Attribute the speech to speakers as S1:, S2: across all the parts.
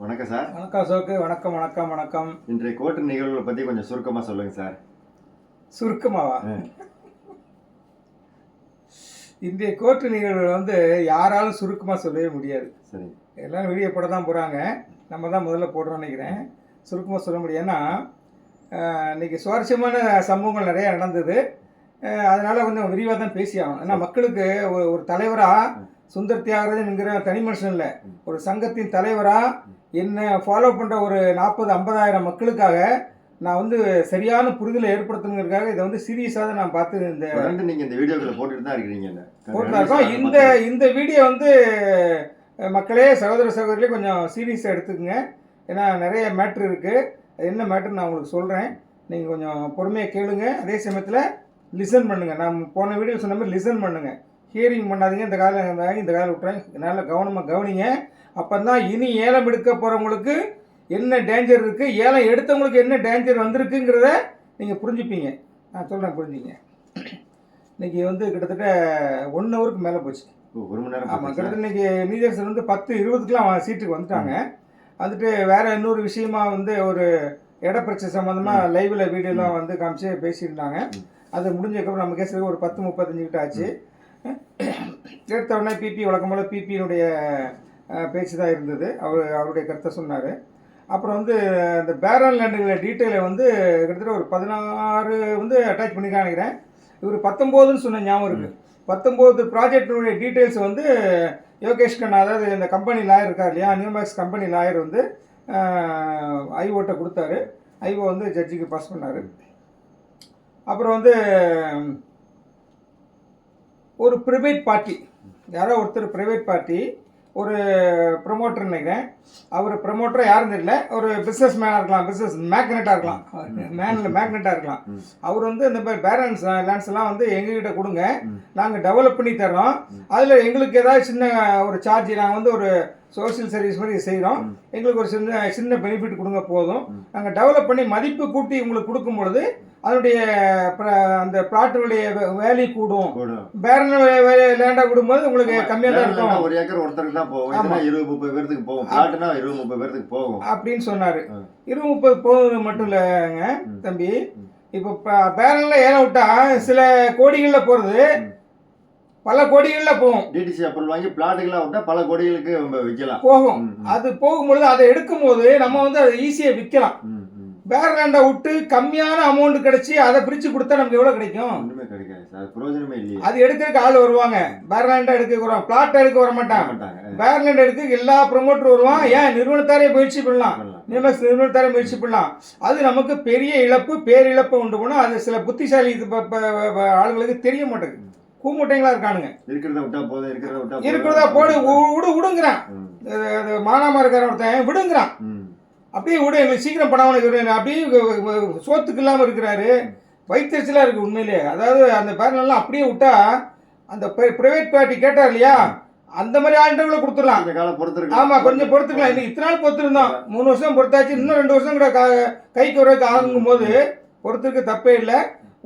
S1: வணக்கம் சார்.
S2: வணக்கம் அசோக்கு. வணக்கம் வணக்கம் வணக்கம்.
S1: இன்றைய கோர்ட் நிகழ்வுகளை பற்றி கொஞ்சம் சுருக்கமாக சொல்லுங்கள் சார்.
S2: சுருக்கமாவா? இன்றைய கோர்ட்டு நிகழ்வுகள் யாராலும் சுருக்கமாக சொல்லவே முடியாது.
S1: சரி,
S2: எல்லாரும் வீடியோ போட தான் போகிறாங்க, நம்ம தான் முதல்ல போடுறோம்னு நினைக்கிறேன். சுருக்கமாக சொல்ல முடியும். ஏன்னா இன்றைக்கி சுவாரஸ்யமான சம்பவங்கள் நிறையா நடந்தது. அதனால் கொஞ்சம் விரிவாக தான் பேசி ஆகணும். ஏன்னா மக்களுக்கு ஒரு தலைவராக சுந்தர் தியாகராஜன் என்கிற தனி மனுஷன் இல்லை, ஒரு சங்கத்தின் தலைவராக என்ன ஃபாலோ பண்ணுற ஒரு 40-50 மக்களுக்காக நான் சரியான புரிதலை ஏற்படுத்தணுங்கிறதுக்காக இதை சீரியஸாக தான் நான் பார்த்து
S1: நீங்கள் இந்த வீடியோக்களை போட்டுட்டு தான் இருக்கிறீங்க.
S2: போட்டுருக்கோம். இந்த வீடியோ மக்களே, சகோதர சகோதரிகளே, கொஞ்சம் சீரியஸாக எடுத்துக்கோங்க. ஏன்னா நிறைய மேட்ரு இருக்குது. அது என்ன மேட்ரு நான் உங்களுக்கு சொல்கிறேன். நீங்கள் கொஞ்சம் பொறுமையாக கேளுங்க. அதே சமயத்தில் லிசன் பண்ணுங்கள். நான் போன வீடியோ சொன்ன மாதிரி லிசன் பண்ணுங்கள். ஹியரிங் பண்ணாதீங்க. இந்த காலம் விட்டுறேன். நல்லா கவனமாக கவனிங்க. அப்போ தான் இனி ஏலம் எடுக்க போகிறவங்களுக்கு என்ன டேஞ்சர் இருக்குது, ஏலம் எடுத்தவங்களுக்கு என்ன டேஞ்சர் வந்திருக்குங்கிறத நீங்கள் புரிஞ்சுப்பீங்க. நான் சொல்கிறேன், புரிஞ்சுங்க. இன்றைக்கி கிட்டத்தட்ட 1 ஹவருக்கு மேலே போச்சு.
S1: 1 மணி நேரம்.
S2: ஆமாம், கிட்டத்தட்ட இன்றைக்கி நீதியரசர் 10:20க்குலாம் சீட்டுக்கு வந்துட்டாங்க. வேறு இன்னொரு விஷயமா ஒரு இடப்பிரச்சனை சம்மந்தமாக லைவில் வீடியோலாம் காமிச்சு பேசியிருந்தாங்க. அது முடிஞ்சதுக்கப்புறம் நம்ம கேஸுக்கு ஒரு 10:35 கிட்ட ஆச்சு. எடுத்த உடனே பிபி வழக்கம் போல் பிபியினுடைய பேச்சு தான் இருந்தது. அவருடைய கருத்தை சொன்னார். அப்புறம் இந்த பேரன் லேண்டுகளை டீட்டெயிலை கிட்டத்தட்ட ஒரு 16 அட்டாச் பண்ணியிருக்கான்னு நினைக்கிறேன். இவர் 19ன்னு சொன்ன ஞாபகம் இருக்குது. 19 ப்ராஜெக்டினுடைய டீட்டெயில்ஸ் யோகேஷ் கண்ணா, அதாவது இந்த கம்பெனி லாயர் இருக்கார் இல்லையா, நியூமேக்ஸ் கம்பெனி லாயர் ஐஓட்ட கொடுத்தாரு. ஐஓ ஜட்ஜிக்கு பாஸ் பண்ணார். அப்புறம் ஒரு ப்ரைவேட் பார்ட்டி, யாரோ ஒருத்தர் ப்ரைவேட் பார்ட்டி, ஒரு ப்ரொமோட்டர் நினைக்கிறேன். அவர் ப்ரொமோட்டராக யாரும் தெரியல, ஒரு பிஸ்னஸ் மேனாக இருக்கலாம், பிஸ்னஸ் மேக்னெட்டாக இருக்கலாம், மேக்னெட்டாக இருக்கலாம். அவர் இந்த மாதிரி பேரன்ஸ் லேண்ட்ஸ் எல்லாம் எங்ககிட்ட கொடுங்க, நாங்கள் டெவலப் பண்ணி தர்றோம், அதில் எங்களுக்கு ஏதாவது சின்ன ஒரு சார்ஜ், நாங்கள் ஒரு சோசியல் சர்வீஸ் மாதிரி செய்கிறோம், எங்களுக்கு ஒரு சின்ன பெனிஃபிட் கொடுங்க போதும், நாங்கள் டெவலப் பண்ணி மதிப்பு கூட்டி உங்களுக்கு கொடுக்கும் பொழுது அதனுடைய அந்த பிளாட்டினுடைய வேல்யூ கூடும். பேரன் லேண்டாக கொடுக்கும்போது உங்களுக்கு கம்மியாக தான் இருக்கும்.
S1: ஒரு ஏக்கர் ஒருத்தருக்கு தான் போகும், 20-30 பேருக்கு போகும், பிளாட்னா 20-30 பேருக்கு போகும்
S2: அப்படின்னு சொன்னார். 20-30 போகுது மட்டும் இல்லைங்க தம்பி. இப்போ பேரன்ல ஏலம் விட்டா சில கோடிகளில் போகிறது, பல கோடிகளில் போகும்.
S1: டிடிசி அப்ரூவல் வாங்கி பிளாட்டுக்கெல்லாம் விட்டா பல கோடிகளுக்கு விற்கலாம்,
S2: போகும். அது போகும்பொழுது அதை எடுக்கும்போது நம்ம அதை ஈஸியாக விற்கலாம். பேரலாண்டை விட்டு கம்மியான அமௌண்ட் கிடைச்சி அதை பிரித்து கொடுத்தா நமக்கு எவ்வளோ கிடைக்கும்?
S1: ஒன்றுமே கிடைக்காது சார், பிரயோஜனமே இல்லையே.
S2: அது எடுக்கிறதுக்கு ஆள் வருவாங்க, பேரலாண்டை எடுக்க வருவாங்க, பிளாட்டை எடுக்க வர மாட்டாங்க. பேரலாண்டை எடுக்க எல்லா ப்ரொமோட்டர் வருவான். ஏன் நிறுவனத்தாரே முயற்சி பண்ணலாம், நியூமேக்ஸ் நிறுவனத்தாரே முயற்சி பண்ணலாம். அது நமக்கு பெரிய இழப்பு, பேரிழப்பை உண்டு போனால் அது சில புத்திசாலி ஆளுங்களுக்கு தெரிய மாட்டேங்குது. கூமுட்டைங்களா இருக்கானுங்க.
S1: இருக்கிறத விட்டா போதும்,
S2: இருக்கிறதா போடு, விடுங்கிறான். மானாமா இருக்கிற ஒருத்தன் விடுங்கிறான். அப்படியே விட, எங்களுக்கு சீக்கிரம் பணம், அப்படியே சோத்துக்கு இல்லாமல் இருக்கிறாரு. வைத்தறிச்சலாக இருக்குது உண்மையிலே. அதாவது அந்த பேரலாம் அப்படியே விட்டா அந்த பிரைவேட் பார்ட்டி கேட்டார் இல்லையா, அந்த மாதிரி ஆளுங்களை கொடுத்துடலாம். ஆமாம், கொஞ்சம் பொறுத்துக்கலாம். இன்னைக்கு இத்தனை நாள் பொறுத்திருந்தோம், 3 வருஷம் பொறுத்தாச்சு, இன்னும் 2 வருஷம் கூட கைக்கு வரக்கு ஆகும் போது பொறுத்துருக்கு தப்பே இல்லை.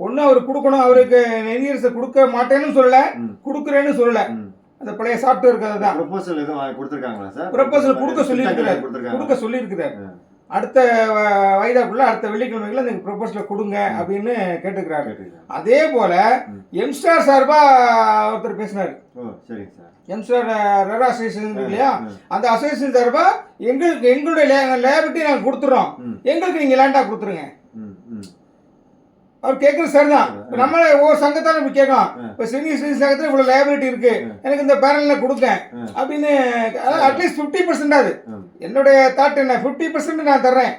S2: ஒன்று அவர் கொடுக்கணும், அவருக்கு நீதியரசர் கொடுக்க மாட்டேன்னு சொல்லலை, கொடுக்குறேன்னு சொல்லலை. அந்த பழைய சாஃப்ட்வேர் கதை தான்.
S1: ப்ரொபோசல் எதுவும் கொடுத்துருக்காங்களா சார்?
S2: ப்ரொபோசல் கொடுக்க சொல்லியிருக்கிறார். அடுத்த வைதாக்குள்ள அடுத்த வெள்ளிக்கிழமைக்குள்ள நீங்கள் ப்ரொபோசலை கொடுங்க அப்படின்னு கேட்டுக்கிறாரு. அதே போல எம்ஸ்டார் சார்பா ஒருத்தர் பேசினார். எம்ஸ்டார் ரெரா அசோசியேஷன் இருக்கு இல்லையா, அந்த அசோசியேஷன் சார்பா எங்களுடைய லேபிலிட்டி நாங்கள் கொடுத்துறோம், எங்களுக்கு நீங்கள் லேண்டா கொடுத்துருங்க. அவர் கேட்குறது சரிதான். இப்போ நம்மளே ஒவ்வொரு சங்கத்தாலும் இப்படி கேட்கலாம். இப்போ சீனியர் சங்கத்தில் இவ்வளோ லேபிலிட்டி இருக்கு, எனக்கு இந்த பேரலில் கொடுங்க அப்படின்னு. அட்லீஸ்ட் 50% அது என்னுடைய தாட். என்ன 50% நான் தர்றேன்,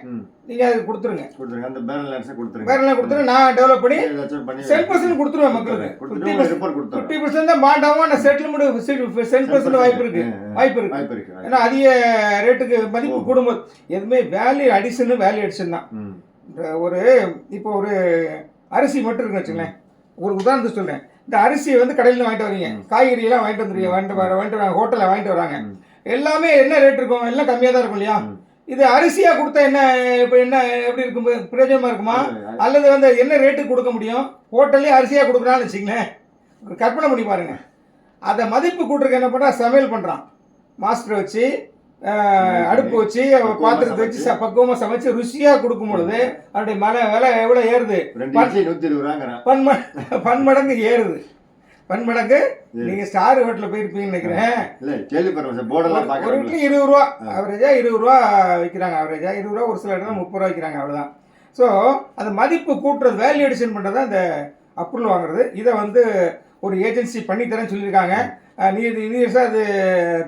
S2: நீங்கள் அதுக்கு கொடுத்துருங்க.
S1: அந்த
S2: பேரலில் கொடுத்துருங்க, நான் டெவலப் பண்ணி 10% கொடுத்துருவேன் மக்களுக்கு. 50% தான் பாண்டாவும் நான் செட்டில்மெண்ட் 10% வாய்ப்பு இருக்கு. ஏன்னா அதிக ரேட்டுக்கு மதிப்பு கூடும்போது எதுவுமே வேல்யூ அடிஷன் தான். இப்போ ஒரு அரிசி மட்டும் இருக்குன்னு வச்சுங்களேன், ஒரு உதாரணத்துக்கு சொல்கிறேன். இந்த அரிசியை கடையில் வாங்கிட்டு வரீங்க, காய்கறியெல்லாம் வாங்கிட்டு வந்துருக்கீங்க, வாங்கிட்டு ஹோட்டலில் வாங்கிட்டு வராங்க, எல்லாமே என்ன ரேட் இருக்கும்? எல்லாம் கம்மியாக தான் இருக்கும் இல்லையா? இது அரிசியாக கொடுத்தா இப்போ எப்படி இருக்கும்? பிரயோஜனமாக இருக்குமா? அல்லது என்ன ரேட்டுக்கு கொடுக்க முடியும்? ஹோட்டல்லே அரிசியாக கொடுக்குறான்னு வச்சுங்களேன், கற்பனை பண்ணி பாருங்கள். அதை மதிப்பு கூட்டுறதுக்கு என்ன பண்ணுறான்? சமையல் பண்ணுறான், மாஸ்டரை வச்சு அடுப்பு வச்சு பாத்திரத்தை வச்சு பக்குவமா சமைச்சு ருசியா கொடுக்கும் பொழுது அவருடைய விலை எவ்வளவு ஏறுது, பன்மடங்கு ஏறுது. பன்மடங்கு. நீங்க ஸ்டார் ஹோட்டல்ல போயிருப்பீங்கன்னு நினைக்கிறேன். ஒரு இட்லி 20 ரூபா, அவரேஜா 20 ரூபா விற்கிறாங்க. அவரேஜா 20 ரூபா, ஒரு சில இடத்துல 30 ரூபா விற்கிறாங்க, அவ்வளவுதான். ஸோ அந்த மதிப்பு கூட்டுறது, வேல்யூ அடிஷன் பண்றது தான் இந்த அப்ரூவல் வாங்குறது. இதை வந்து ஒரு ஏஜென்சி பண்ணித்தரேன்னு சொல்லியிருக்காங்க. நீர் அது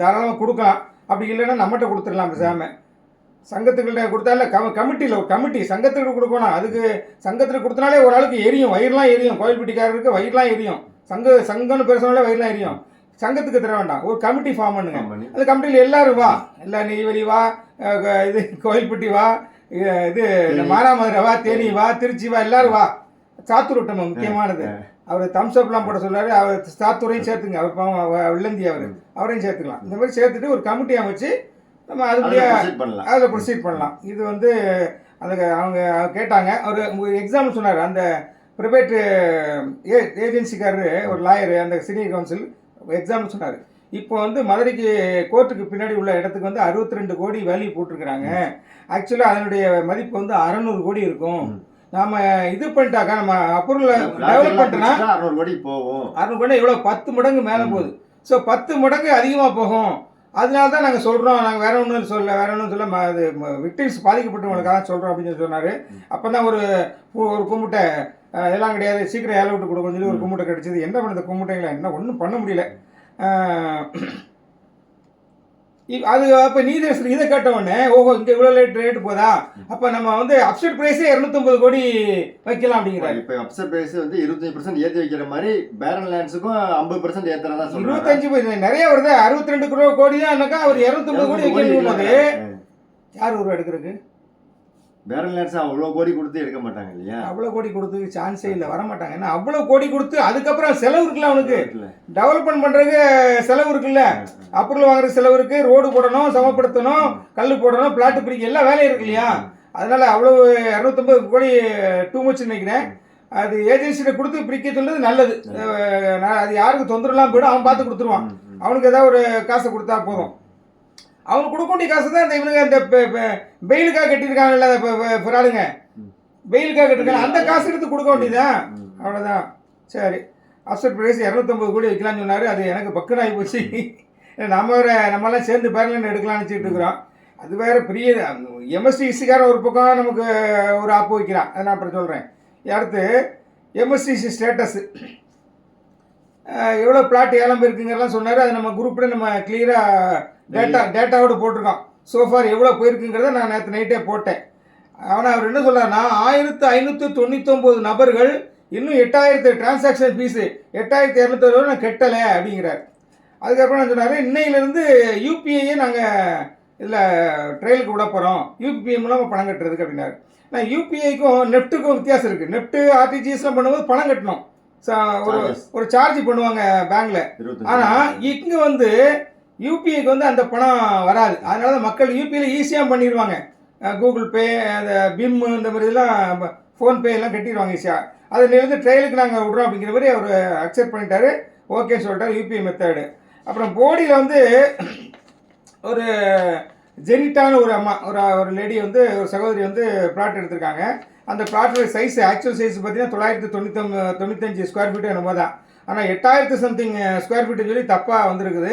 S2: தாராளமாக கொடுக்கலாம். அப்படி இல்லைன்னா நம்மகிட்ட கொடுத்துடலாம் பேசாம. சங்கத்துக்கிட்ட கொடுத்தால கமிட்டியில் ஒரு கமிட்டி சங்கத்துக்கு கொடுக்கணும். அதுக்கு சங்கத்தில் கொடுத்தனாலே ஒரு ஆளுக்கு எரியும், வயிறுலாம் எரியும். கோயில்பட்டிக்காரருக்கு வயிறுலாம் எரியும். சங்கம்னு பேசுனாலே வயிறுலாம் எரியும். சங்கத்துக்கு தர வேண்டாம், ஒரு கமிட்டி ஃபார்ம் பண்ணுங்க. அந்த கமிட்டியில் எல்லாரும் வா, எல்லா நெய்வேலி வா, இது கோயில்பட்டி வா, இது மானாமதுரை வா, தேனி வா, திருச்சி வா, எல்லாரும் வா. சாத்தூர் முக்கியமானது. அவர் தம்ஸ் அப்லாம் போட சொல்றாரு. அவர் சாத்தூரையும் சேர்த்துங்க. அவர் பாவம் வில்லந்தி, அவரையும் சேர்த்துக்கலாம். இந்த மாதிரி சேர்த்துட்டு ஒரு கமிட்டி அமைச்சு நம்ம அதுபடியா அதில் ப்ரொசீட் பண்ணலாம். இது வந்து அதுக்கு அவங்க கேட்டாங்க. ஒரு எக்ஸாம்பிள் சொன்னார். அந்த ப்ரைவேட் ஏஜென்சிக்காரரு, ஒரு லாயரு, அந்த சீனியர் கவுன்சில் எக்ஸாம்பிள் சொன்னார். இப்போ வந்து மதுரைக்கு கோர்ட்டுக்கு பின்னாடி உள்ள இடத்துக்கு வந்து 62 கோடி வேல்யூ போட்டிருக்கிறாங்க. ஆக்சுவலாக அதனுடைய மதிப்பு வந்து 600 கோடி இருக்கும். நாம இது பண்ணிட்டாக்கா, நம்ம அப்ரூவல் டெவலப் பண்ணிட்டோம்னா
S1: 600 கோடி போகும்.
S2: 600 கோடி எவ்வளோ 10 மடங்கு மேலே போகுது. ஸோ 10 மடங்கு அதிகமாக போகும். அதனால தான் நாங்கள் சொல்கிறோம். நாங்கள் வேற ஒன்றும் சொல்ல அது விக்டிம்ஸ் பாதிக்கப்பட்டவங்களுக்காக சொல்கிறோம் அப்படின்னு சொல்லி சொன்னார். அப்போ தான் ஒரு கும்பிட்டை எல்லாம் கிடையாது, சீக்கிரம் ஏழை விட்டு கொடுக்கணும்னு சொல்லி ஒரு கும்பிட்டை கிடைச்சிது. என்ன பண்ணுறது கும்பிட்டைங்களா, என்ன ஒன்றும் பண்ண முடியல. அது அப்போ நீதிரசர் இதை கேட்ட உடனே, ஓஹோ இங்கே இவ்வளோ ரேட்டு போதா, அப்போ நம்ம வந்து அப்செட் ப்ரைஸே 250 கோடி வைக்கலாம் அப்படிங்கிறாரு.
S1: இப்போ அப்செட் ப்ரைஸ் வந்து 25% ஏற்றி வைக்கிற மாதிரி பேரன் லேண்ட்ஸுக்கும் 50% ஏற்றுறதா சொல்றாங்க.
S2: 25 நிறைய வருது. 62 கோடி தான். அவர் 250 கோடி வைக்கணும் போது யார் ஒரு எடுக்கிறதுக்கு?
S1: பேரன் லேண்ட்ஸ் அவ்வளோ கோடி கொடுத்து எடுக்க மாட்டாங்க இல்லையா?
S2: அவ்வளோ கோடி கொடுத்து சான்ஸே இல்லை, வரமாட்டாங்க. ஏன்னா அவ்வளோ கோடி கொடுத்து அதுக்கப்புறம் செலவு இருக்குல்ல, அவனுக்கு டெவலப்மெண்ட் பண்ணுறதுக்கு செலவு இருக்குல்ல, அப்ரூவல் வாங்குறது செலவு இருக்கு, ரோடு போடணும், சமப்படுத்தணும், கல் போடணும், பிளாட்டு பிரிக்க எல்லா வேலையும் இருக்கு இல்லையா? அதனால அவ்வளோ 250 கோடி டூ மச் நினைக்கிறேன். அது ஏஜென்சியில கொடுத்து பிரிக்க சொல்றது நல்லது. அது யாருக்கு தொந்தரலாம் போய்டும், அவன் பார்த்து கொடுத்துருவான். அவனுக்கு ஏதாவது ஒரு காசை கொடுத்தா போதும். அவங்க கொடுக்க வேண்டிய காசு தான் இந்த இவனுங்க அந்த பெயிலுக்காக கட்டியிருக்காங்கல்ல, ஃப்ராடுங்க பெயிலுக்காக கட்டிருக்காங்க, அந்த காசு எடுத்து கொடுக்க வேண்டியதான். அவ்வளோதான். சரி, அப்செட் ப்ரைஸ் 250 கோடி வைக்கலாம்னு சொன்னார். அது எனக்கு பக்குன்னு ஆகி போச்சு. நம்மளாம் சேர்ந்து பேரலன்னு எடுக்கலாம்னு வச்சுட்டு இருக்கிறோம். அது வேற பெரிய எம்எஸ்டி இசிக்காரன் ஒரு பக்கம் நமக்கு ஒரு ஆப்பு வைக்கிறான். அதை நான் அப்புறம் சொல்கிறேன். அடுத்து எம்எஸ்டிசி ஸ்டேட்டஸ் எவ்வளோ பிளாட் ஏலம் இருக்குங்கிறலாம் சொன்னார். அது நம்ம குரூப்பில் நம்ம கிளியராக டேட்டாவோடு போட்டிருக்கோம். சோஃபார் எவ்வளோ போயிருக்குங்கிறத நான் நேற்று நைட்டே போட்டேன். ஆனால் அவர் என்ன சொல்கிறாருன்னா, 1599 நபர்கள் இன்னும் 8000 டிரான்சாக்ஷன் ஃபீஸு 8200 நான் கட்டலை அப்படிங்கிறார். அதுக்கப்புறம் நான் சொன்னார், இன்னையிலேருந்து யூபிஐயே நாங்கள் இதில் ட்ரையலுக்கு விட போகிறோம், யூபிஐ மூலமாக பணம் கட்டுறதுக்கு அப்படின்னாரு. நான் யூபிஐக்கும் நெஃப்ட்டுக்கும் வித்தியாசம் இருக்குது. நெஃப்ட்டு ஆர்டிஜிஎஸ்லாம் பண்ணும்போது பணம் கட்டணும், ஒரு சார்ஜ் பண்ணுவாங்க பேங்க்கில். ஆனால் இங்கே வந்து யூபிஐக்கு வந்து அந்த பணம் வராது. அதனால தான் மக்கள் யூபிஐயில் ஈஸியாக பண்ணிடுவாங்க. கூகுள் பே, அந்த பிம், இந்த மாதிரி இதெல்லாம் ஃபோன்பே எல்லாம் கட்டிடுவாங்க ஈஸியாக. அதுலேருந்து ட்ரையலுக்கு நாங்கள் விட்றோம் அப்படிங்கிற மாதிரி அவர் அக்செப்ட் பண்ணிட்டாரு, ஓகே சொல்லிட்டார். UPI method. அப்புறம் போடியில் வந்து ஒரு ஜெனிட்டான ஒரு அம்மா, ஒரு லேடி வந்து, ஒரு சகோதரி வந்து பிளாட் எடுத்திருக்காங்க. அந்த பிளாட்டோட சைஸ், ஆக்சுவல் சைஸ் பார்த்தீங்கன்னா 995 ஸ்கொயர் ஃபீட்டு என்னமோ தான். ஆனால் 8000 சம்திங் ஸ்கொயர் ஃபீட்டு சொல்லி தப்பாக வந்திருக்குது.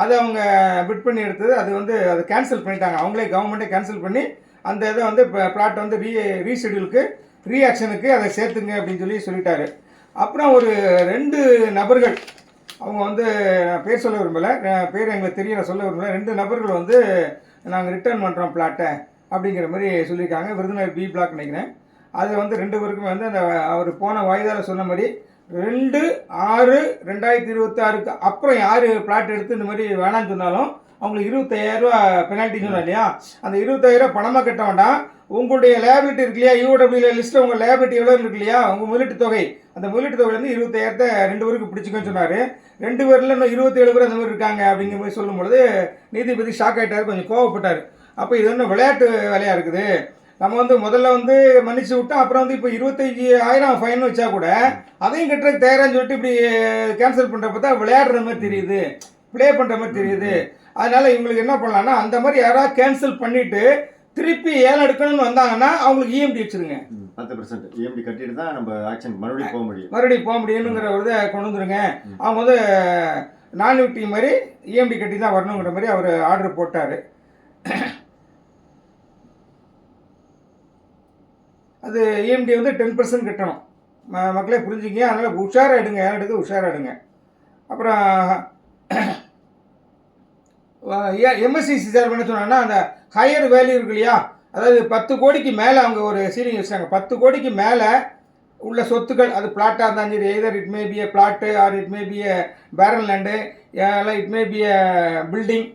S2: அதை அவங்க பிட் பண்ணி எடுத்தது. அது வந்து அதை கேன்சல் பண்ணிட்டாங்க. அவங்களே கவர்மெண்ட்டே கேன்சல் பண்ணி அந்த இதை வந்து பிளாட் வந்து ரீஷெடியூலுக்கு, ரீஆக்ஷனுக்கு அதை சேர்த்துங்க அப்படின்னு சொல்லிட்டாரு. அப்புறம் ஒரு 2 நபர்கள், அவங்க வந்து பேர் சொல்ல விரும்பலை, பேர் எங்களுக்கு தெரிய சொல்ல விரும்பலை. 2 நபர்கள் வந்து நாங்கள் ரிட்டர்ன் பண்ணுறோம் பிளாட்டை அப்படிங்கிற மாதிரி சொல்லியிருக்காங்க. விருதுநகர் பி பிளாக் நினைக்கிறேன். அது வந்து 2 பேருக்குமே வந்து அந்த அவர் போன வாய்தாவில் சொன்ன மாதிரி 2/6/2026 அப்புறம் யார் பிளாட் எடுத்து இந்த மாதிரி வேணான்னு சொன்னாலும் அவங்களுக்கு 25,000 ரூபா பெனால்ட்டி சொன்னா இல்லையா? அந்த 25,000 பணமாக கட்ட வேண்டாம். உங்களுடைய லேபிலிட்டி இருக்கு இல்லையா, யூடபிள்யூ லிஸ்ட்டில் உங்கள் லேபிலிட்டி எவ்வளோ இருக்கு இல்லையா, உங்கள் முதலீட்டு தொகை, அந்த முதலீட்டு தொகையிலேருந்து 25,000 2 பேருக்கு பிடிச்சிக்கன்னு சொன்னார். 2 பேரில் இன்னும் 27 பேர் அந்த மாதிரி இருக்காங்க அப்படிங்கிற மாதிரி சொல்லும்பொழுது நீதிபதி ஷாக் ஆகிட்டார், கொஞ்சம் கோவப்பட்டார். அப்போ இது ஒன்றும் விளையாட்டு வேலையாக இருக்குது. நம்ம வந்து முதல்ல வந்து மன்னிச்சு விட்டோம், அப்புறம் வந்து இப்போ 25,000 ஃபைன் வச்சா கூட அதையும் கட்டுறதுக்கு தயாரான்னு சொல்லிட்டு இப்படி கேன்சல் பண்ணுறப்ப தான் விளையாடுற மாதிரி தெரியுது, ப்ளே பண்ணுற மாதிரி தெரியுது. அதனால் இவங்களுக்கு என்ன பண்ணலான்னா அந்த மாதிரி யாராவது கேன்சல் பண்ணிவிட்டு திருப்பி ஏலம் எடுக்கணும்னு வந்தாங்கன்னா அவங்களுக்கு இஎம்டி வச்சுருங்க.
S1: 10% இஎம்டி கட்டிட்டு தான் நம்ம ஆக்ஷன் மறுபடியும் போக
S2: முடியுங்கிற ஒரு இதை கொண்டு வந்துருங்க. அவங்க வந்து நான் விட்டி மாதிரி இஎம்டி கட்டி தான் வரணுங்கிற மாதிரி அவர் ஆர்டர் போட்டார். அது இஎம்டி வந்து 10% கட்டணும். மக்களே புரிஞ்சுங்க. அதனால் உஷாராகிடுங்க, ஏலம் எடுக்க உஷாராகிடுங்க. அப்புறம் எம்எஸ்சிசி சார் என்ன சொன்னாங்கன்னா அந்த ஹையர் வேல்யூ இருக்கு இல்லையா, அதாவது 10 கோடிக்கு மேலே அவங்க ஒரு சீலிங் வச்சுட்டாங்க. 10 கோடிக்கு மேலே உள்ள சொத்துக்கள், அது பிளாட்டாக இருந்தாலும் சரி, either it may be a plot or it may be a barren land, it may be a building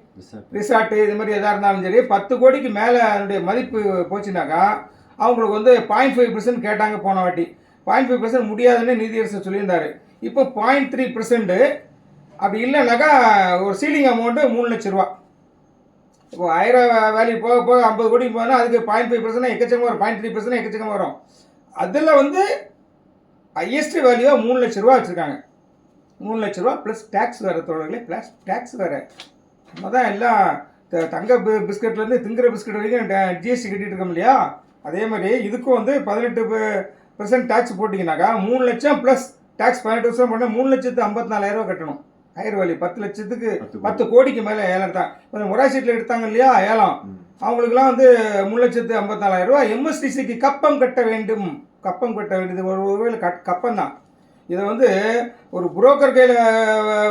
S2: resort, இது மாதிரி எதாக இருந்தாலும் சரி 10 கோடிக்கு மேலே அதனுடைய மதிப்பு போச்சுனாக்கா அவங்களுக்கு வந்து 0.5% கேட்டாங்க போன வாட்டி. 0.5% முடியாதுன்னு நீதியரசர் சொல்லியிருந்தார். இப்போ 0.3%. அப்படி இல்லைனாக்கா ஒரு சீலிங் அமௌண்ட்டு 3 லட்ச ரூபா. இப்போ 1000 வேல்யூ போக போக 50 கோடிக்கு போனால் அதுக்கு 0.5% எக்கச்சக்கமாக வரும், 0.3% எக்கச்சக்கமாக வரும். அதில் வந்து ஹையஸ்ட் வேல்யூவாக 3 லட்ச ரூபா வச்சுருக்காங்க. 3 லட்ச ரூபா ப்ளஸ் டேக்ஸ் வேறு தோழர்களே, ப்ளஸ் டேக்ஸ் வேறு. நம்ம தான் எல்லாம் தங்க பிஸ்கட்லேருந்து திங்கிற பிஸ்கட் வரைக்கும் ஜிஎஸ்டி கட்டிகிட்டு இருக்கோம் இல்லையா, அதே மாதிரி இதுக்கும் வந்து 18% டேக்ஸ் போட்டிங்கனாக்கா 3 லட்சம் ப்ளஸ் டேக்ஸ் 18% போட்டால் 3,54,000 கட்டணும். ஹையர் வேல்யூ 10 லட்சத்துக்கு 10 கோடிக்கு மேலே ஏலம் தான். இப்போ முறை சீட்டில் எடுத்தாங்க இல்லையா ஏலம், அவங்களுக்குலாம் வந்து 3,54,000 எம்எஸ்டிசிக்கு கப்பம் கட்ட வேண்டும். கப்பம் கட்ட வேண்டியது ஒருவேளை கப்பம் தான். இதை வந்து ஒரு புரோக்கர் கையில்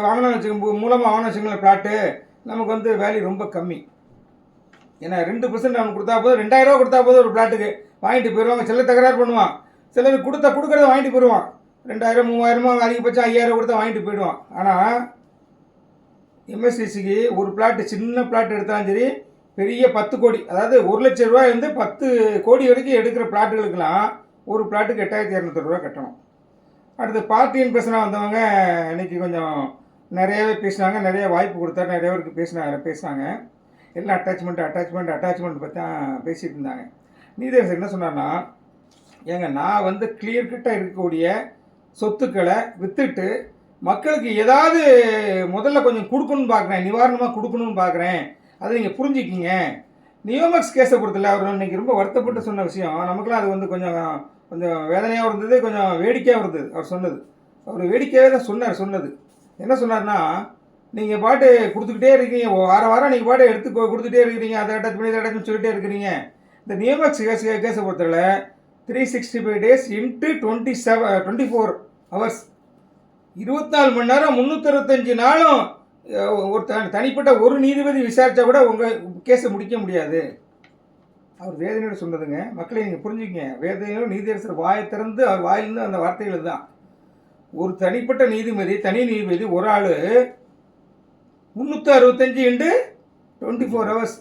S2: வாங்கினா வச்சுக்க மூலமாக வாங்கினா வச்சுக்கோங்களேன் பிளாட்டு, நமக்கு வந்து வேல்யூ ரொம்ப கம்மி. ஏன்னா 2% அவனுக்கு கொடுத்தா போதும், 2,000 ரூபா கொடுத்தா போதும் ஒரு பிளாட்டுக்கு வாங்கிட்டு போயிடுவாங்க. சில தகராறு பண்ணுவான், சிலர் கொடுக்குறத வாங்கிட்டு போயிடுவான். 2,000 3,000 அதிகபட்சம் 5,000 கொடுத்தா வாங்கிட்டு போயிடுவான். ஆனால் எம்எஸ்டிசிக்கு ஒரு பிளாட்டு, சின்ன பிளாட் எடுத்தாலும் சரி, பெரிய 10 கோடி, அதாவது 1 லட்ச ரூபாய் வந்து 10 கோடி வரைக்கும் எடுக்கிற பிளாட்டுகளுக்கெல்லாம் ஒரு பிளாட்டுக்கு 8,200 ரூபா கட்டணும். அடுத்து பார்ட்டின்னு பேசினா வந்தவங்க இன்றைக்கி கொஞ்சம் நிறையவே பேசினாங்க, நிறைய வாய்ப்பு கொடுத்தாரு, நிறைய பேருக்கு பேசினாங்க. எல்லாம் அட்டாச்மெண்ட் பற்றி தான் பேசிகிட்டு இருந்தாங்க. நீதியரசர் என்ன சொன்னார்னா, ஏங்க நான் வந்து கிளியர் கட்டாக இருக்கக்கூடிய சொத்துக்களை விற்றுட்டு மக்களுக்கு ஏதாவது முதல்ல கொஞ்சம் கொடுக்கணும்னு பார்க்குறேன், நிவாரணமாக கொடுக்கணும்னு பார்க்குறேன், அதை நீங்கள் புரிஞ்சுக்கிங்க. நியோமேக்ஸ் கேஸை பொறுத்தல அவர் இன்றைக்கி ரொம்ப வருத்தப்பட்டு சொன்ன விஷயம், நமக்குலாம் அது வந்து கொஞ்சம் வேதனையாக இருந்தது, கொஞ்சம் வேடிக்கையாக இருந்தது. அவர் சொன்னது, அவர் வேடிக்கையாகவே தான் சொன்னது. என்ன சொன்னார்னா, நீங்கள் பாட்டு கொடுத்துக்கிட்டே இருக்கீங்க, வாரம் நீங்கள் பாட்டு எடுத்து கொடுத்துட்டே இருக்கிறீங்க, அதை அட்டாச் பண்ணி சொல்லிகிட்டே இருக்கிறீங்க. இந்த நியோமேக்ஸ் கேஸை பொறுத்தவரை 365 days இன்ட்டு 24 hours, 24 மணி நேரம் 365 நாளும் ஒரு தனிப்பட்ட ஒரு நீதிபதி விசாரித்தா கூட உங்கள் கேஸை முடிக்க முடியாது. அவர் வேதனையோடு சொன்னதுங்க. மக்களை நீங்கள் புரிஞ்சுக்கங்க, வேதனையோடு நீதியரசர் வாயை திறந்து அவர் வாயிலிருந்து அந்த வார்த்தைகள் தான். ஒரு தனிப்பட்ட தனி நீதிபதி ஒரு ஆள் 365 இன்ட்டு 24 hours,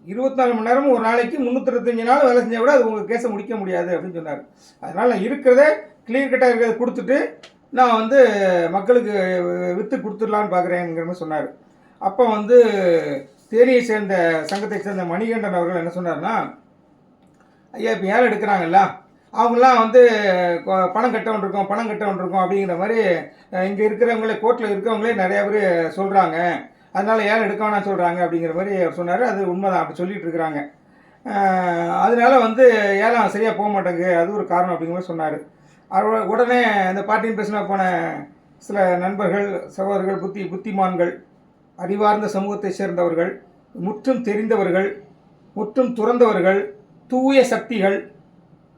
S2: 24 மணி நேரமும் ஒரு நாளைக்கு 365 நாள் வேலை செஞ்சால் கூட அது உங்கள் கேஸை முடிக்க முடியாது அப்படின்னு சொன்னார். அதனால் நான் இருக்கிறத கிளியர் கட்டாக இருக்கிறத கொடுத்துட்டு நான் வந்து மக்களுக்கு விற்று கொடுத்துடலான்னு பார்க்குறேங்கிற மாதிரி சொன்னார். அப்போ வந்து தேனியை சேர்ந்த சங்கத்தை சேர்ந்த மணிகண்டன் அவர்கள் என்ன சொன்னார்னா, ஐயா இப்போ ஏலம் எடுக்கிறாங்கல்ல அவங்களாம் வந்து பணம் கட்ட ஒன்றிருக்கோம் அப்படிங்கிற மாதிரி இங்கே இருக்கிறவங்களே கோர்ட்டில் இருக்கிறவங்களே நிறையா பேர் சொல்கிறாங்க, அதனால் ஏலம் எடுக்க வேணாம் சொல்கிறாங்க அப்படிங்கிற மாதிரி அவர் சொன்னார். அது உண்மைதான், அப்படி சொல்லிகிட்டு இருக்கிறாங்க. அதனால வந்து ஏலம் சரியாக போக மாட்டேங்குது, அது ஒரு காரணம் அப்படிங்கிற மாதிரி சொன்னார். அவர் உடனே இந்த பார்ட்டின்னு பேசினா போன சில நண்பர்கள், சகோதரர்கள், புத்திமான்கள், அறிவார்ந்த சமூகத்தை சேர்ந்தவர்கள், முற்றும் தெரிந்தவர்கள், முற்றும் துறந்தவர்கள், தூய சக்திகள்,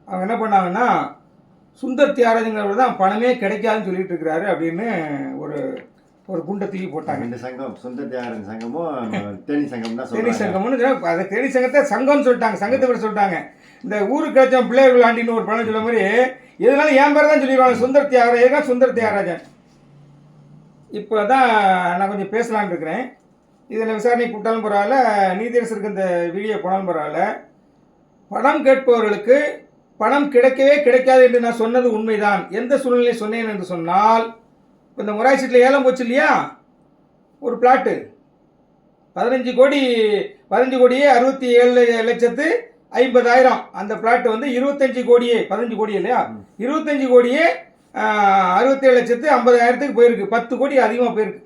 S2: அவங்க என்ன பண்ணாங்கன்னா, சுந்தர் தியாகராஜங்கிறவர் தான் பணமே கிடைக்காதுன்னு சொல்லிட்டு இருக்கிறாரு அப்படின்னு ஒரு குண்டை தூக்கி போட்டாங்க.
S1: இந்த சங்கம் சுந்தர் தியாகராஜன் சங்கமும் தேனி சங்கம் தான்,
S2: தேனி சங்கம்னு அதை தேனி சங்கத்தை சங்கம்னு சொல்லிட்டாங்க, சங்கத்தை விட சொல்லிட்டாங்க. இந்த ஊருக்கு கிடைச்ச பிள்ளைகள் ஆண்டின்னு ஒரு படம் சொல்ல மாதிரி எதுனாலும் என் பேர் தான் சொல்லிடுவாங்க, சுந்தர் தியாகராஜன். இப்போ தான் நான் கொஞ்சம் பேசலான்னு இருக்கிறேன். இதில் விசாரணை கூட்டாலும் பரவாயில்ல, நீதியரசருக்கு இந்த வீடியோ போனாலும் பரவாயில்ல. பணம் கேட்பவர்களுக்கு பணம் கிடைக்காது என்று நான் சொன்னது உண்மைதான். எந்த சூழ்நிலையை சொன்னேன் என்று சொன்னால், இந்த முராய் சீட்டில் ஏலம் போச்சு இல்லையா, ஒரு பிளாட்டு 15 கோடியே 67,50,000. அந்த பிளாட்டு வந்து 25 கோடியே 15 கோடி இல்லையா, 25 கோடியே 67,50,000 போயிருக்கு. 10 கோடி அதிகமாக போயிருக்கு.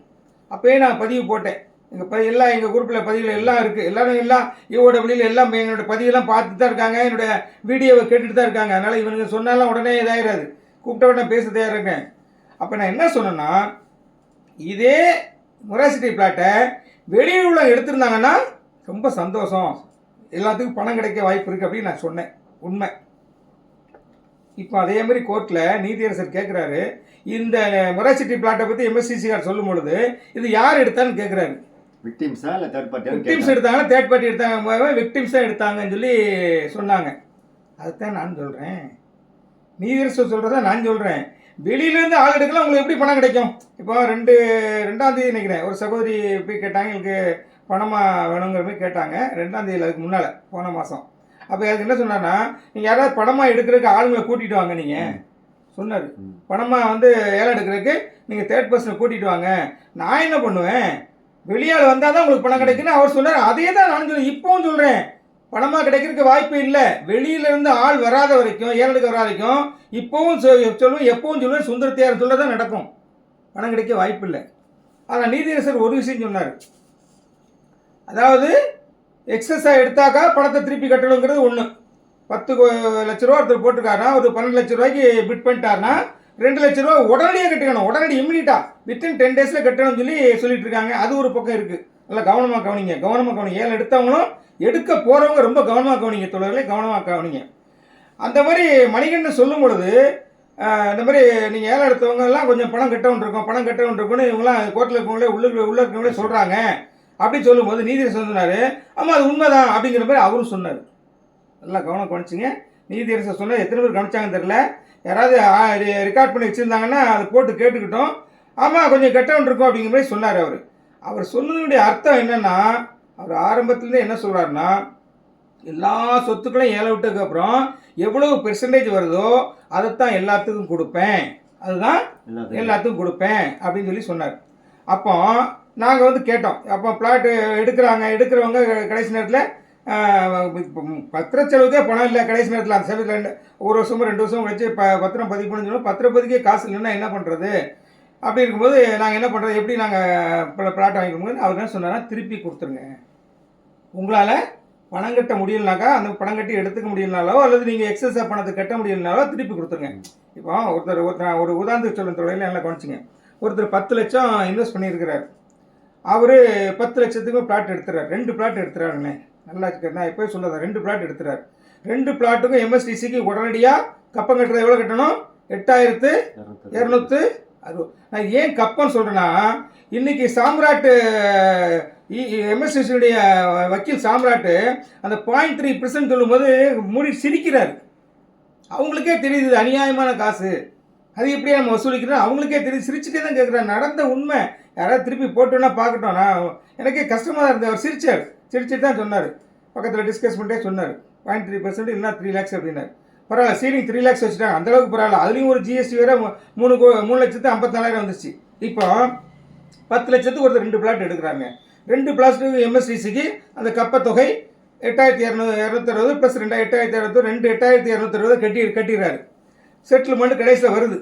S2: அப்போயே நான் பதிவு போட்டேன், எங்கள் குரூப்பில் பதிவுகள் எல்லாம் இருக்குது. எல்லோரும் எல்லாம் ஈஓடபிள்யூவில் எல்லாம் என்னோட பதிவெல்லாம் பார்த்துட்டு தான் இருக்காங்க, என்னோடய வீடியோவை கேட்டுட்டு தான் இருக்காங்க. அதனால் இவனுங்க சொன்னாலும் உடனே இதாகிடாது, கூப்பிட்ட உடனே பேச தயாராக இருக்கேன். அப்போ நான் என்ன சொன்னேன்னா, இதே மொராசிட்டி பிளாட்டை வெளியில் உள்ள எடுத்திருந்தாங்கன்னா ரொம்ப சந்தோஷம், எல்லாத்துக்கும் பணம் கிடைக்க வாய்ப்பு இருக்குது அப்படின்னு நான் சொன்னேன். உண்மை. இப்போ அதே மாதிரி கோர்ட்டில் நீதியரசர் கேட்குறாரு, இந்த மொராசிட்டி பிளாட்டை பற்றி எம்எஸ்சிசிஆர் சொல்லும் பொழுது இது யார் எடுத்தான்னு கேட்குறாரு.
S1: விக்டிம்ஸா இல்லை தேர்ட் பார்ட்டி?
S2: விக்டிம்ஸ் எடுத்தாங்க, தேர்ட் பார்ட்டி எடுத்தாங்க, விக்டிம்ஸாக எடுத்தாங்கன்னு சொல்லி சொன்னாங்க. அதுதான் நான் சொல்கிறேன், நீதியரசர் சொல்கிறத நான் சொல்கிறேன். வெளியிலேருந்து ஆள் எடுக்கலாம், உங்களுக்கு எப்படி பணம் கிடைக்கும்? இப்போ 2ஆம் தேதி நினைக்கிறேன், ஒரு சகோதரி போய் கேட்டாங்க, எங்களுக்கு பணமாக வேணுங்கிற மாதிரி கேட்டாங்க. 2ஆம் தேதியில், அதுக்கு முன்னால் போன மாதம். அப்போ அதுக்கு என்ன சொன்னார்னா, நீங்கள் யாராவது பணமாக எடுக்கிறதுக்கு ஆளுங்களை கூட்டிகிட்டு வாங்க. நீங்கள் சொன்னார், பணமாக வந்து ஏலம் எடுக்கிறதுக்கு நீங்கள் தேர்ட் பர்சனை கூட்டிகிட்டு வாங்க. நான் என்ன பண்ணுவேன், வெளியால் வந்தால் தான் உங்களுக்கு பணம் கிடைக்குன்னு அவர் சொன்னார். அதே தான் நான் சொல்லுவேன், இப்போவும் சொல்கிறேன், பணமாக கிடைக்கிறதுக்கு வாய்ப்பு இல்லை. வெளியிலேருந்து ஆள் வராத வரைக்கும், ஏலம் எடுக்க வராத வரைக்கும் இப்போவும் சொல்லுவேன், எப்பவும் சொல்லுவேன், சுந்தரத்தையார் சொல்ல தான் நடக்கும், பணம் கிடைக்க வாய்ப்பு இல்லை. ஆனால் நீதியரசர் ஒரு விஷயம் சொன்னார், அதாவது எக்ஸஸாக எடுத்தாக்கா பணத்தை திருப்பி கட்டணுங்கிறது ஒன்று. 10 லட்ச ரூபா ஒருத்தர் போட்டிருக்காருன்னா, ஒரு 12 லட்ச ரூபாய்க்கு பிட் பண்ணிட்டாருன்னா 2 லட்ச ரூபா உடனடியாக கட்டணும், உடனடி இம்மிடியட்டாக வித்தின் 10 டேஸில் கட்டணும்னு சொல்லிட்டு இருக்காங்க. அது ஒரு பக்கம் இருக்குது. நல்லா கவனமாக கவனிங்க. ஏலம் எடுத்தவங்களும் எடுக்க போகிறவங்க ரொம்ப கவனமாக கவனிங்க, தொடர்களே கவனமாக கவனிங்க. அந்த மாதிரி மணிகண்டன் சொல்லும் பொழுது, இந்த மாதிரி நீங்கள் ஏலம் எடுத்தவங்க எல்லாம் கொஞ்சம் பணம் கட்டவும் இருக்கும்னு இவங்களாம் கோர்ட்டில் இருக்கவங்களே உள்ள இருக்கவங்களே சொல்கிறாங்க அப்படின்னு சொல்லும்போது நீதியரசர் சொன்னார், ஆமாம் அது உண்மைதான் அப்படிங்கிற மாதிரி அவரும் சொன்னார். நல்லா கவனிச்சிங்க. நீதியரசர் சொன்னால் எத்தனை பேர் கவனிச்சாங்கன்னு தெரியல, யாராவது ரெக்கார்ட் பண்ணி வச்சுருந்தாங்கன்னா அதை போட்டு கேட்டுக்கிட்டோம். ஆமாம் கொஞ்சம் கெட்டவன் இருக்கும் அப்படிங்கிற மாதிரி சொன்னார். அவர் சொன்னதுடைய அர்த்தம் என்னென்னா, அவர் ஆரம்பத்துலேருந்து என்ன சொல்கிறாருன்னா, எல்லா சொத்துக்களையும் ஏலம் விட்டதுக்கப்புறம் எவ்வளவு பெர்சன்டேஜ் வருதோ அதைத்தான் எல்லாத்துக்கும் கொடுப்பேன், அதுதான் எல்லாத்துக்கும் கொடுப்பேன் அப்படின்னு சொல்லி சொன்னார். அப்போ நாங்கள் வந்து கேட்டோம், அப்போ பிளாட்டு எடுக்கிறவங்க கடைசி நேரத்தில் பத்திர செலவுக்கே பணம் இல்லை, கடைசி நேரத்தில் அந்த சமயத்தில் 1 வருஷமோ 2 வருஷமோ கழிச்சு பத்திரம் பதிவு பண்ணி சொன்னோம், பத்திரப்பதிக்கே காசு இல்லைன்னா என்ன பண்ணுறது? அப்படி இருக்கும்போது நாங்கள் என்ன பண்ணுறது, எப்படி நாங்கள் பிளாட் வாங்கிக்கும்போது அவர் என்ன சொன்னார்னா, திருப்பி கொடுத்துருங்க. உங்களால் பணம் கட்ட முடியலனாக்கா, அந்த பணம் கட்டி எடுத்துக்க முடியலனாலோ அல்லது நீங்கள் எக்ஸஸாக பணத்தை கட்ட முடியலனாலோ திருப்பி கொடுத்துருங்க. இப்போ ஒருத்தர் ஒரு உதாரணத்துக்கு சொல்லும் தொழில் நல்லா கவனிச்சிங்க. ஒருத்தர் 10 லட்சம் இன்வெஸ்ட் பண்ணியிருக்கிறார். அவர் 10 லட்சத்துக்கு பிளாட் எடுத்துறாரு, 2 பிளாட் எடுத்துறாருண்ணே. நல்லா நான் இப்போ சொல்லுறேன், 2 பிளாட் எடுத்துறாரு. 2 பிளாட்டுக்கும் எம்எஸ்டிசிக்கு உடனடியாக கப்பம் கட்டுறது எவ்வளோ கட்டணும்? 8260. நான் ஏன் கப்பம் சொல்கிறேன்னா, இன்றைக்கி சாம்ராட்டு எம்எஸ்டிசியுடைய வக்கீல் சாம்ராட்டு அந்த 0.3% சொல்லும்போது மூடி சிரிக்கிறார். அவங்களுக்கே தெரியுது அநியாயமான காசு, அது எப்படியா நம்ம வசூலிக்கிறோம், அவங்களுக்கே தெரியுது. சிரிச்சுட்டே தான் கேட்குறாரு, நடந்த உண்மை, யாராவது திருப்பி போட்டோன்னா பார்க்கட்டும். நான் எனக்கே கஷ்டமாக தான் இருந்தது. அவர் சிரிச்சுட்டு தான் சொன்னார், பக்கத்தில் டிஸ்கஸ் பண்ணிட்டே சொன்னார், 0.3% இல்லைனா 3 lakhs அப்படின்னாரு. பரவாயில்ல, சீலிங் 3 lakhs வச்சுட்டாங்க, அந்தளவுக்கு பரவாயில்ல. அதுலேயும் ஒரு ஜிஎஸ்டி வேறு 3,54,000 வந்துச்சு. இப்போ 10 லட்சத்துக்கு ஒருத்தர் 2 பிளாட் எடுக்கிறாங்க. 2 பிளாட்டுக்கு எம்எஸ்டிசிக்கு அந்த கப்ப தொகை 8,260 ப்ளஸ் 8,260 8,260 கட்டிடுறாரு. செட்டில்மெண்ட் கடைசியில் வருது.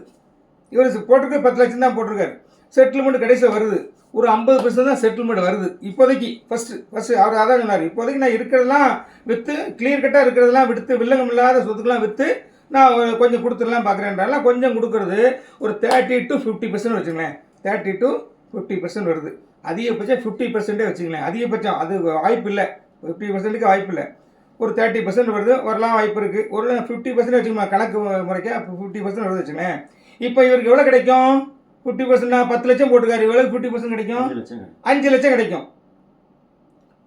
S2: இவர் போட்டிருக்க 10 லட்சம் தான் போட்டிருக்காரு. செட்டில்மெண்ட் கடைசியில் வருது, ஒரு 50% தான் செட்டில்மெண்ட் வருது இப்போதைக்கு. ஃபஸ்ட்டு அவர் அதான் சொன்னார், இப்போதைக்கு நான் இருக்கிறதெல்லாம் விற்று, கிளியர் கட்டாக இருக்கிறதெல்லாம் விற்று, வில்லங்கம் இல்லாத சொத்துக்கெல்லாம் விற்று நான் கொஞ்சம் கொடுத்துடலாம் பார்க்குறேன்றாலாம். கொஞ்சம் கொடுக்குறது ஒரு 30 to 50% வச்சுங்களேன். 30 to 50% வருது. அதிகபட்சம் 50% வச்சுங்களேன். அதிகபட்சம் அது வாய்ப்பு இல்லை, 50%க்கு வாய்ப்பு இல்லை. ஒரு 30% வருது, வரலாம் வாய்ப்பு இருக்குது. ஒரு 50% வச்சுக்கோங்க, கணக்கு முறைக்க 50% வருது வச்சுங்களேன். இப்போ இவருக்கு எவ்வளோ கிடைக்கும்? 50% 10 லட்சம் போட்டுக்காரு, எவ்வளோ 50% கிடைக்கும்? 5 லட்சம் கிடைக்கும்.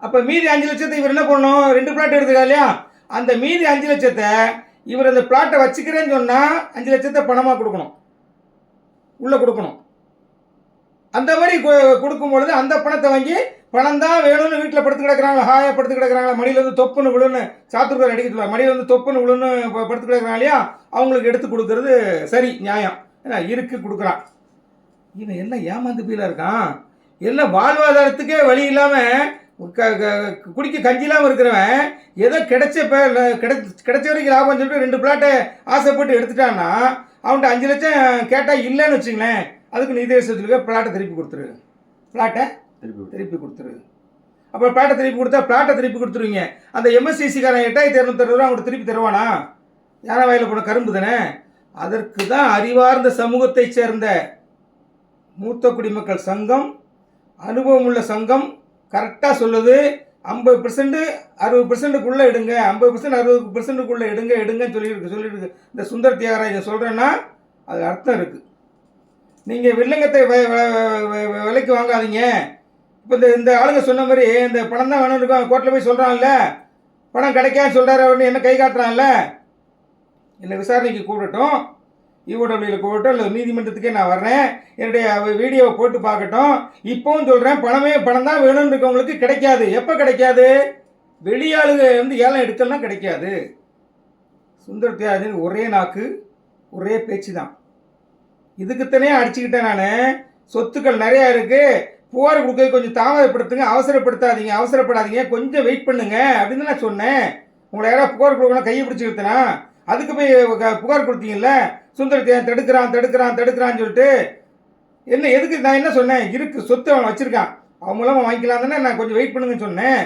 S2: அப்போ மீதி 5 லட்சத்தை இவர் என்ன பண்ணணும்? 2 பிளாட் எடுத்துக்கா இல்லையா, அந்த மீதி 5 லட்சத்தை இவர் அந்த பிளாட்டை வச்சுக்கிறேன்னு சொன்னால் 5 லட்சத்தை பணமாக கொடுக்கணும், உள்ளே கொடுக்கணும். அந்த மாதிரி கொடுக்கும்பொழுது அந்த பணத்தை வாங்கி, பணம் தான் வேணும்னு வீட்டில் படுத்து கிடக்கிறாங்களா, ஹாயாக படுத்து கிடக்கிறாங்களா, மடியில் வந்து தொப்புன்னு விழுன்னு சாத்துருக்கார் அடிக்கிறாங்க, மடியில் வந்து தொப்புன்னு விழுன்னு படுத்து கிடக்கிறாங்க இல்லையா, அவங்களுக்கு எடுத்து கொடுக்கறது சரி, நியாயம். ஏன்னா இருக்கு கொடுக்குறான். இவன் என்ன ஏமாந்து பீலாக இருக்கான், எல்லாம் வாழ்வாதாரத்துக்கே வழி இல்லாமல் குடிக்க கஞ்சி இல்லாமல் இருக்கிறவன் ஏதோ கிடைச்ச வரைக்கும் லாபம் சொல்லிட்டு 2 பிளாட்டை ஆசைப்பட்டு எடுத்துட்டான்னா அவன்கிட்ட 5 லட்சம் கேட்டால் இல்லைன்னு வச்சுங்களேன், அதுக்கு நீதியரசத்துக்கு பிளாட்டை திருப்பி கொடுத்துரு, பிளாட்டை திருப்பி கொடுத்துரு. அப்புறம் பிளாட்டை திருப்பி கொடுத்தா பிளாட்டை திருப்பி கொடுத்துருவீங்க. அந்த எம்எஸ்சிசிக்காரன் 8260 ரூபா அவங்க திருப்பி தருவானா? யானை வாயில போன கரும்பு தானே. அதற்கு தான் அறிவார்ந்த சமூகத்தை சேர்ந்த மூத்த குடிமக்கள் சங்கம், அனுபவம் உள்ள சங்கம் கரெக்டாக சொல்லுது. 50% 60%க்குள்ளே எடுங்க, 50% 60%க்குள்ளே எடுங்கன்னு சொல்லியிருக்கு. இந்த சுந்தர் தியாகராஜன் சொல்கிறேன்னா அது அர்த்தம் இருக்குது. நீங்கள் வில்லங்கத்தை விலைக்கு வாங்காதீங்க. இப்போ இந்த ஆளுங்க சொன்ன மாதிரி இந்த பணம் தான் வேணும்னு இருக்கும். கோர்ட்டில் போய் சொல்கிறான்ல, பணம் கிடைக்கான்னு சொல்கிறாரு, அவரு என்ன கை காட்டுறான்ல. என்னை விசாரணைக்கு கூப்பிடட்டும், ஈஓடபிள்யூவில் கூப்பிடட்டும், இல்லை நீதிமன்றத்துக்கே நான் வர்றேன், என்னுடைய வீடியோவை போட்டு பார்க்கட்டும். இப்போவும் சொல்கிறேன், பணம் தான் வேணும்னு இருக்கவங்களுக்கு கிடைக்காது. எப்போ கிடைக்காது? வெளியாளுங்க ஏலம் எடுக்கலாம் கிடைக்காது. சுந்தர் தியாகராஜன் ஒரே நாக்கு, ஒரே பேச்சு தான். இதுக்குத்தானே அடிச்சுக்கிட்டேன் நான். சொத்துக்கள் நிறையா இருக்குது, புகார் கொடுக்க கொஞ்சம் தாமதப்படுத்துங்க, அவசரப்படாதீங்க, கொஞ்சம் வெயிட் பண்ணுங்க அப்படின்னு நான் சொன்னேன். உங்களை யாராவது புகார் கொடுக்கணும் கையை பிடிச்சிக்கிட்டேனா? அதுக்கு போய் புகார் கொடுத்தீங்கல்ல, சுந்தர் தடுக்கிறான்னு சொல்லிட்டு. எதுக்கு நான் என்ன சொன்னேன்? இருக்கு, சொத்து அவன் வச்சிருக்கான், அவன் மூலமாக வாங்கிக்கலாம் தானே. நான் கொஞ்சம் வெயிட் பண்ணுங்கன்னு சொன்னேன்.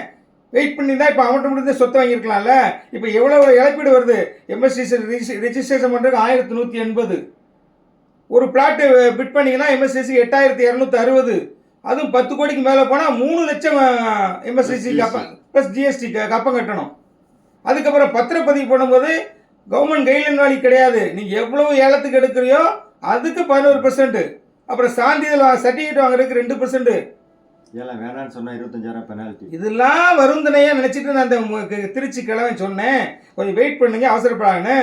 S2: வெயிட் பண்ணி தான் இப்போ அவன்கிட்ட முடிஞ்ச சொத்தை வாங்கியிருக்கலாம்ல. இப்போ எவ்வளோ இழப்பீடு வருது? எம்எஸ்சிசி ரெஜிஸ்ட்ரேஷன் பண்ணுறதுக்கு 1180. ஒரு பிளாட்டு பிட் பண்ணிங்கன்னா எம்எஸ்சிசி 8260. அதுவும் 10 கோடிக்கு மேலே போனால் 3 லட்சம் எம்எஸ்சிசி கப்பம் ப்ளஸ் ஜிஎஸ்டி கப்பம் கட்டணும். அதுக்கப்புறம் பத்திரப்பதிவு பண்ணும்போது கவர்மெண்ட் கைட்லைன் வேலி கிடையாது. நீங்கள் எவ்வளவு ஏலத்துக்கு எடுக்கிறியோ அதுக்கு 11%. அப்புறம் சான்றிதழ் சர்டிஃபிகேட் வாங்குறதுக்கு 2%.
S1: ஏலம் வேணான்னு சொன்னால் 25,000 பெனால்ட்டி.
S2: இதெல்லாம் வருந்தனையாக நினச்சிட்டு நான் அந்த திருச்சி கிழமை சொன்னேன், கொஞ்சம் வெயிட் பண்ணுங்க, அவசரப்படாங்கன்னு.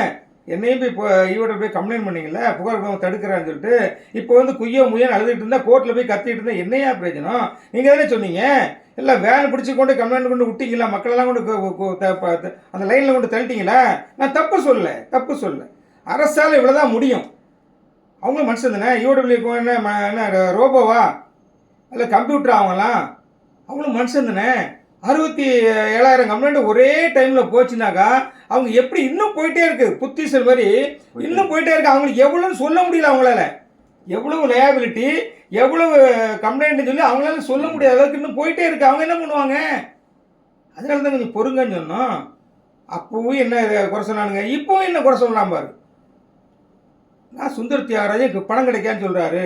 S2: என்னையும் போய் இப்போ ஈவோட போய் கம்ப்ளைண்ட் பண்ணிங்கல்ல, புகார் தடுக்கிறான்னு சொல்லிட்டு. இப்போ குய்யோ முயன்னு அழுதுகிட்டு இருந்தால், கோர்ட்டில் போய் கத்திட்டு இருந்தால் என்னையா பிரயோஜனம்? நீங்கள் தானே சொன்னீங்க, இல்லை வேன் பிடிச்சி கொண்டு கம்ப்ளைண்ட் கொண்டு விட்டீங்களா, மக்களெல்லாம் கொண்டு அந்த லைனில் கொண்டு தள்ளிட்டீங்களா? நான் தப்பு சொல்ல. அரசால் இவ்வளோதான் முடியும். அவங்களும் மனுஷன் தானே. யூடபிள்யூ என்ன ரோபோவா, இல்லை கம்ப்யூட்டர் அவங்களாம்? அவங்களும் மனுஷன் தானே. 67,000 கம்ப்ளைண்ட் ஒரே டைமில் போச்சுனாக்கா அவங்க எப்படி இன்னும் போயிட்டே இருக்கு, புத்திசல் மாதிரி இன்னும் போயிட்டே இருக்கு. அவங்களுக்கு எவ்வளோன்னு சொல்ல முடியல, அவங்களால எவ்வளவு லயபிலிட்டி, எவ்வளவு கம்ப்ளைண்ட்னு சொல்லி அவங்களால சொல்ல முடியாத அளவுக்கு இன்னும் போயிட்டே இருக்கு. அவங்க என்ன பண்ணுவாங்க? அதனால தான் கொஞ்சம் பொறுங்கன்னு சொன்னோம். அப்பவும் என்ன குறை சொன்னானுங்க, இப்போவும் என்ன குறை சொல்லலாம் பாரு. நான் சுந்தர் தியாகராஜன் பணம் கிடைக்கான்னு சொல்கிறாரு.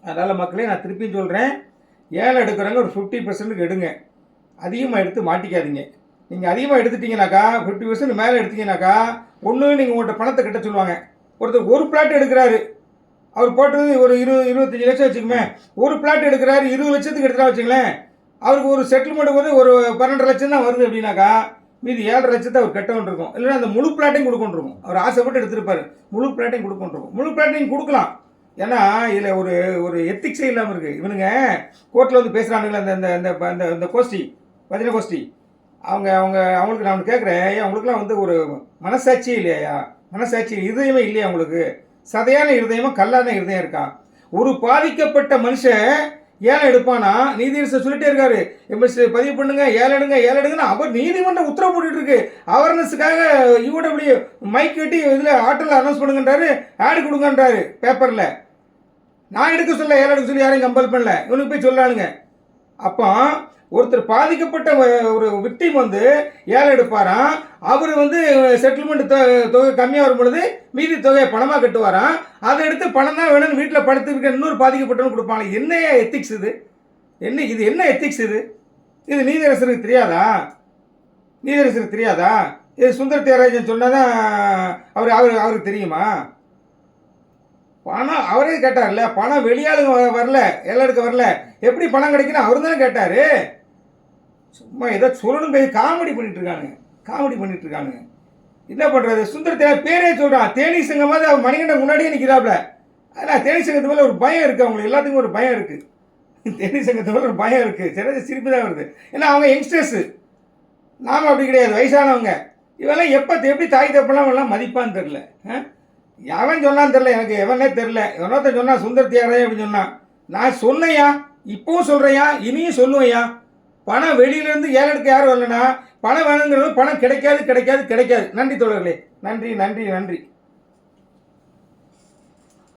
S2: அதனால் மக்களே நான் திருப்பியும் சொல்கிறேன், ஏலம் எடுக்கிறவங்க ஒரு 50% எடுங்க, அதிகமாக எடுத்து மாட்டிக்காதீங்க. நீங்கள் அதிகமாக எடுத்துட்டீங்கனாக்கா 50% மேலே எடுத்தீங்கன்னாக்கா ஒன்று நீங்கள் உங்கள்கிட்ட பணத்தை கட்ட சொல்லுவாங்க. ஒருத்தர் ஒரு பிளாட் எடுக்கிறாரு, அவர் போட்டது ஒரு 25 லட்சம் வச்சுக்கோமே. ஒரு பிளாட் எடுக்கிறாரு 20 லட்சத்துக்கு எடுத்துட்டா வச்சுங்களேன், அவருக்கு ஒரு செட்டில்மெண்ட் வந்து ஒரு 12 லட்சம் தான் வருது அப்படின்னாக்கா மீதி 7.5 லட்சத்தை அவர் கட்டணும் இருக்கும். இல்லைன்னா அந்த முழு பிளாட்டையும் கொடுக்கணும் இருக்கும். அவர் ஆசைப்பட்டு எடுத்துருப்பாரு, முழு பிளாட்டையும் கொடுக்கணும் இருக்கும். முழு பிளாட்டையும் கொடுக்கலாம். ஏன்னா இதில் ஒரு எத்திக்ஸே இல்லாமல் இருக்குது. இவனுங்க கோர்ட்டில் பேசுகிறானுங்களே அந்த கோஷ்டி, பஜனை கோஷ்டி, அவங்களுக்கு நான் கேட்குறேன், அவங்களுக்குலாம் ஒரு மனசாட்சியே இல்லையா? மனசாட்சி இருதயமே இல்லையா உங்களுக்கு? சதையான இருதயமா கல்லான இருதயம் இருக்கா? ஒரு பாதிக்கப்பட்ட மனுஷன் ஏலம் எடுப்பானா? நீதியரசர் சொல்லிட்டே இருக்காரு, எம்எஸ்சி பதிவு பண்ணுங்க, ஏலம் எடுங்கன்னு. அவர் நீதிமன்றம் உத்தரவு போட்டுட்டு இருக்கு. அவேர்னஸுக்காக யூடபிள்யூ மைக் கட்டி இதில் ஆட்டோவில் அனௌன்ஸ் பண்ணுங்கன்றாரு, ஆடு கொடுங்கன்றாரு பேப்பரில். நான் எடுக்க சொல்ல, ஏலம் எடுக்க சொல்லி யாரையும் கம்பல் பண்ணல, இவனுக்கு போய் சொல்லானுங்க. அப்போ ஒருத்தர் பாதிக்கப்பட்ட ஒரு விக்டிம் ஏலம் எடுப்பாராம். அவர் செட்டில்மெண்ட் தொகை கம்மியாக வரும் பொழுது மீதி தொகையை பணமாக கட்டுவாராம். அதை எடுத்து பணம் தான் வேணும்னு வீட்டில் படுத்துருக்க இன்னொரு பாதிக்கப்பட்டவங்க கொடுப்பாங்க. என்ன எத்திக்ஸ் இது? என்ன எத்திக்ஸ் இது? இது நீதியரசருக்கு தெரியாதா? இது சுந்தர் தியாகராஜன் சொன்னாதான் அவருக்கு தெரியுமா? பணம் அவரே கேட்டார்ல, பணம் வெளியாளுங்க வரல, ஏலம் எடுக்க வரல, எப்படி பணம் கிடைக்கணும் அவரு தானே கேட்டார். சும்மா ஏதோ சொல்லணும் போய் காமெடி பண்ணிட்டு இருக்கானுங்க. என்ன பண்ணுறது? சுந்தர பேரே சொல்கிறான், தேனி சங்கமாவது அவன் மணிகண்டன் முன்னாடியே நிற்கிறாப்ல. ஆனால் தேனி சங்கத்து மேலே ஒரு பயம் இருக்குது, அவங்களுக்கு எல்லாத்துக்கும் ஒரு பயம் இருக்குது. தேனி சங்கத்து மேலே ஒரு பயம் இருக்குது. சரி, சிரிப்பு தான் வருது. ஏன்னா அவங்க யங்ஸ்டர்ஸு, நாம் அப்படி கிடையாது, வயசானவங்க. இவெல்லாம் எப்படி தாய் தப்பெல்லாம் எல்லாம் மதிப்பான்னு தெரில. எவன் சொன்னான்னு தெரில, எனக்கு எவனே தெரில. எவனொருத்தன் சொன்னான் சுந்தர் தியாகராஜன் அப்படின்னு சொன்னான். நான் சொன்னையா, இப்போவும் சொல்கிறையா, இனியும் சொல்லுவையா. பணம் வெளியிலேருந்து ஏலம் எடுக்க யாரும் வரலன்னா பணம் வேணுங்கிறது பணம் கிடைக்காது. நன்றி தோழர்களே, நன்றி.